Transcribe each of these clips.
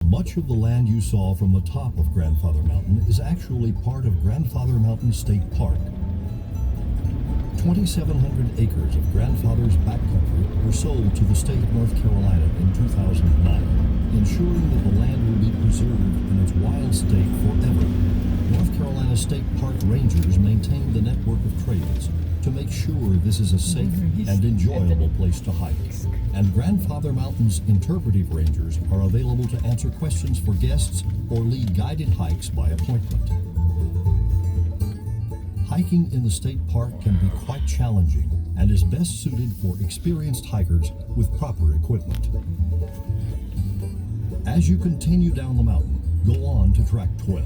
Much of the land you saw from the top of Grandfather Mountain is actually part of Grandfather Mountain State Park. 2,700 acres of Grandfather's backcountry were sold to the state of North Carolina in 2009, ensuring that the land will be preserved in its wild state forever. North Carolina State Park rangers maintain the network of trails to make sure this is a safe and enjoyable place to hike. And Grandfather Mountain's interpretive rangers are available to answer questions for guests or lead guided hikes by appointment. Hiking in the state park can be quite challenging and is best suited for experienced hikers with proper equipment. As you continue down the mountain, go on to track 12.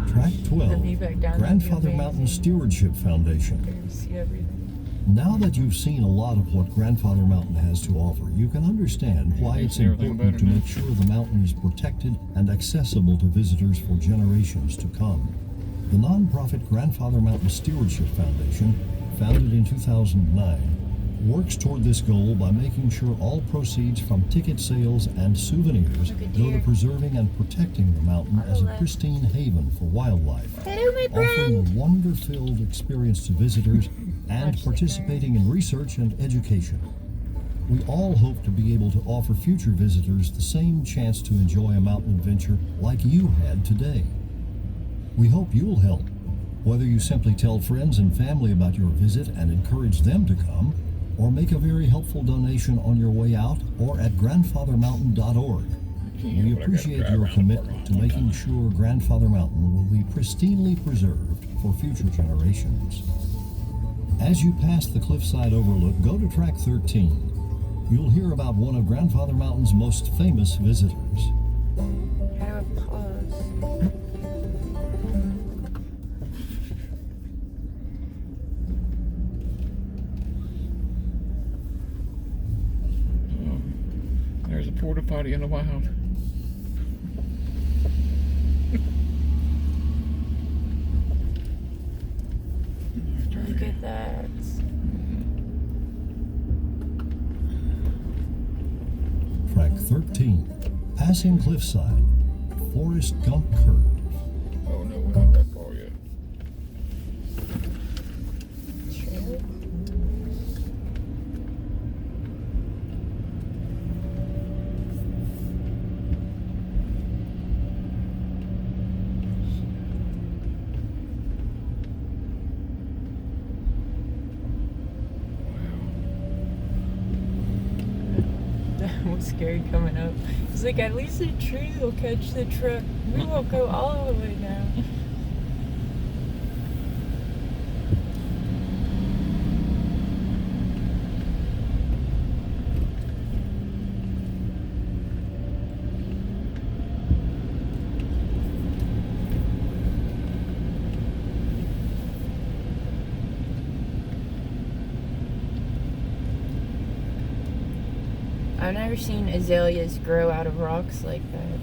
Track 12, Grandfather Mountain Stewardship Foundation. See everything. Now that you've seen a lot of what Grandfather Mountain has to offer, you can understand why it's important to make sure the mountain is protected and accessible to visitors for generations to come. The nonprofit Grandfather Mountain Stewardship Foundation, founded in 2009, works toward this goal by making sure all proceeds from ticket sales and souvenirs go to preserving and protecting the mountain as a pristine haven for wildlife, offering a wonder-filled experience to visitors and participating in research and education. We all hope to be able to offer future visitors the same chance to enjoy a mountain adventure like you had today. We hope you'll help, whether you simply tell friends and family about your visit and encourage them to come, or make a very helpful donation on your way out or at grandfathermountain.org. We appreciate your commitment to making sure Grandfather Mountain will be pristinely preserved for future generations. As you pass the cliffside overlook, go to track 13. You'll hear about one of Grandfather Mountain's most famous visitors. How do I pause? There's a porta potty in the wild. Look at that. Track 13, passing cliffside, Forrest Gump Curve. Oh no, we're not that far yet. That was scary coming up. It's like, at least the tree will catch the truck. We won't go all the way down. I've never seen azaleas grow out of rocks like that.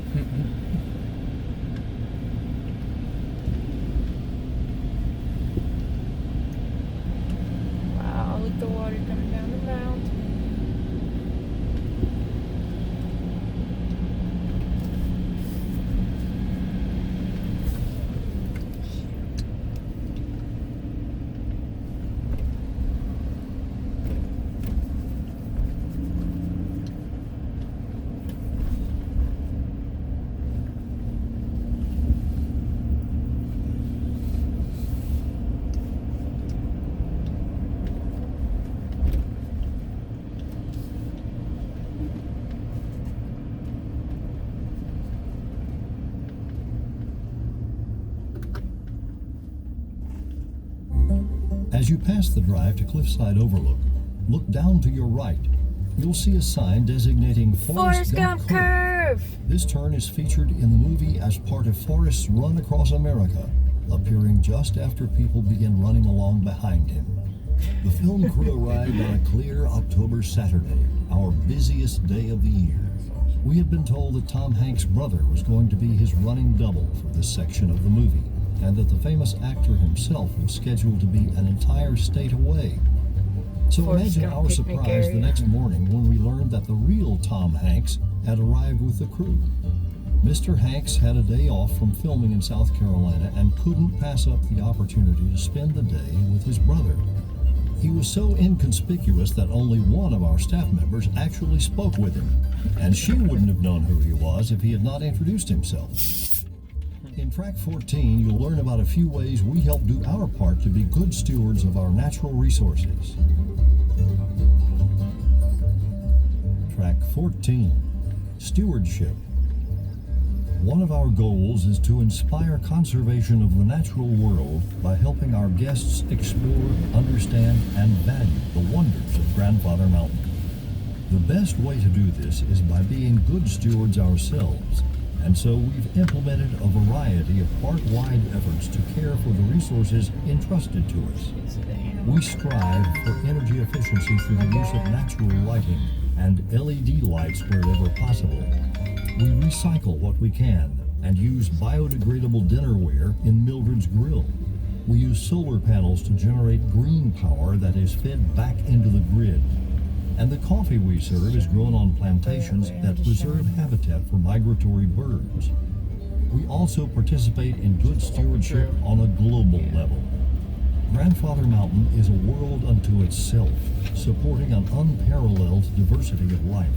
Wow, look at the water coming down the mountain. As you pass the drive to Cliffside Overlook, look down to your right. You'll see a sign designating Forrest Gump Curve. This turn is featured in the movie as part of Forrest's Run Across America, appearing just after people begin running along behind him. The film crew arrived on a clear October Saturday, our busiest day of the year. We had been told that Tom Hanks' brother was going to be his running double for this section of the movie. and that the famous actor himself was scheduled to be an entire state away. So Forrest imagine Gump our picnic surprise the area. next morning when we learned that the real Tom Hanks had arrived with the crew. Mr. Hanks had a day off from filming in South Carolina and couldn't pass up the opportunity to spend the day with his brother. He was so inconspicuous that only one of our staff members actually spoke with him, and she wouldn't have known who he was if he had not introduced himself. In Track 14, you'll learn about a few ways we help do our part to be good stewards of our natural resources. Track 14, Stewardship. One of our goals is to inspire conservation of the natural world by helping our guests explore, understand, and value the wonders of Grandfather Mountain. The best way to do this is by being good stewards ourselves, and so we've implemented a variety of park-wide efforts to care for the resources entrusted to us. We strive for energy efficiency through the use of natural lighting and LED lights wherever possible. We recycle what we can and use biodegradable dinnerware in Mildred's Grill. We use solar panels to generate green power that is fed back into the grid. And the coffee we serve is grown on plantations that preserve habitat for migratory birds. We also participate in good stewardship on a global level. Grandfather Mountain is a world unto itself, supporting an unparalleled diversity of life.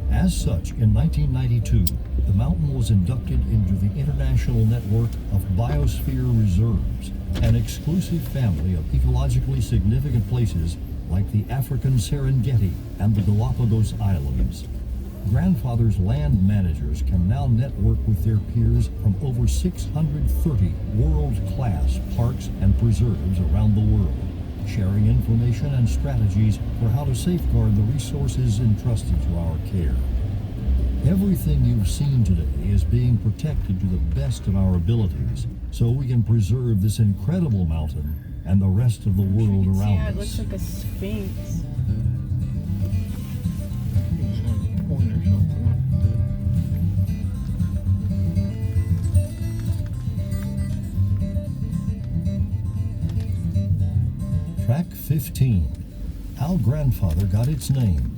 As such, in 1992, the mountain was inducted into the International Network of Biosphere Reserves, an exclusive family of ecologically significant places like the African Serengeti and the Galapagos Islands. Grandfather's land managers can now network with their peers from over 630 world-class parks and preserves around the world, sharing information and strategies for how to safeguard the resources entrusted to our care. Everything you've seen today is being protected to the best of our abilities, so we can preserve this incredible mountain and the rest of the world around Yeah, it us. looks like a sphinx. Point or something. Track 15, How Grandfather Got Its Name.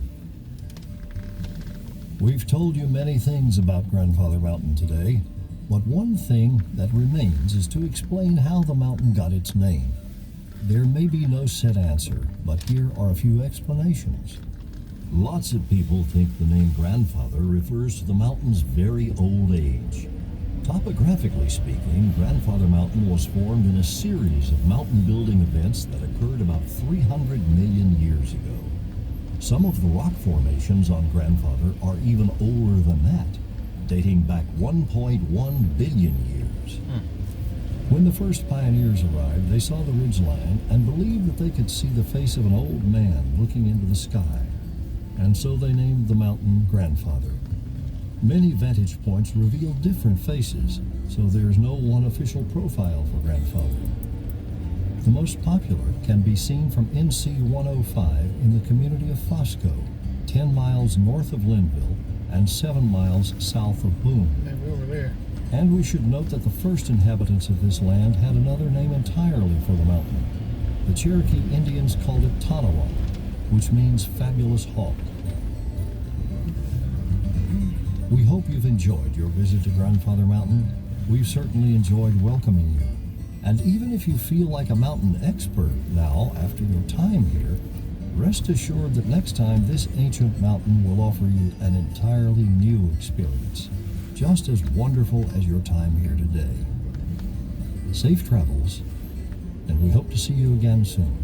We've told you many things about Grandfather Mountain today, but one thing that remains is to explain how the mountain got its name. There may be no set answer, but here are a few explanations. Lots of people think the name Grandfather refers to the mountain's very old age. Topographically speaking, Grandfather Mountain was formed in a series of mountain building events that occurred about 300 million years ago. Some of the rock formations on Grandfather are even older than that, dating back 1.1 billion years. When the first pioneers arrived, they saw the ridgeline and believed that they could see the face of an old man looking into the sky, and so they named the mountain Grandfather. Many vantage points reveal different faces, so there's no one official profile for Grandfather. The most popular can be seen from NC 105 in the community of Fosco, 10 miles north of Linville and 7 miles south of Boone. Maybe over there. And we should note that the first inhabitants of this land had another name entirely for the mountain. The Cherokee Indians called it Tanawa, which means fabulous hawk. We hope you've enjoyed your visit to Grandfather Mountain. We've certainly enjoyed welcoming you. And even if you feel like a mountain expert now after your time here, rest assured that next time this ancient mountain will offer you an entirely new experience, just as wonderful as your time here today. Safe travels, and we hope to see you again soon.